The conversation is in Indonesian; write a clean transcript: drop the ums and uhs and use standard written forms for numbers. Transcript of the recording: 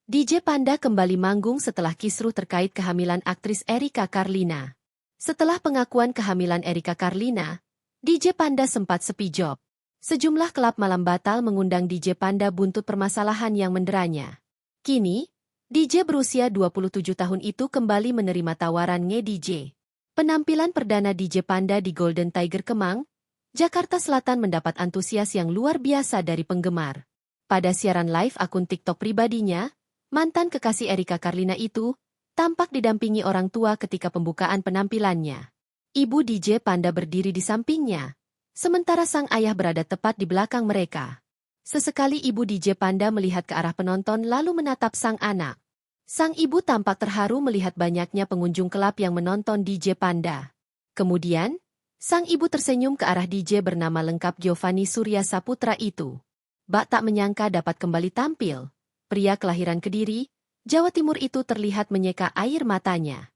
DJ Panda kembali manggung setelah kisruh terkait kehamilan aktris Erika Carlina. Setelah pengakuan kehamilan Erika Carlina, DJ Panda sempat sepi job. Sejumlah klub malam batal mengundang DJ Panda buntut permasalahan yang menderanya. Kini, DJ berusia 27 tahun itu kembali menerima tawaran nge-DJ. Penampilan perdana DJ Panda di Golden Tiger Kemang, Jakarta Selatan mendapat antusias yang luar biasa dari penggemar. Pada siaran live akun TikTok pribadinya, mantan kekasih Erika Carlina itu tampak didampingi orang tua ketika pembukaan penampilannya. Ibu DJ Panda berdiri di sampingnya, sementara sang ayah berada tepat di belakang mereka. Sesekali ibu DJ Panda melihat ke arah penonton lalu menatap sang anak. Sang ibu tampak terharu melihat banyaknya pengunjung klub yang menonton DJ Panda. Kemudian, sang ibu tersenyum ke arah DJ bernama lengkap Giovanni Surya Saputra itu. Bak tak menyangka dapat kembali tampil. Pria kelahiran Kediri, Jawa Timur itu terlihat menyeka air matanya.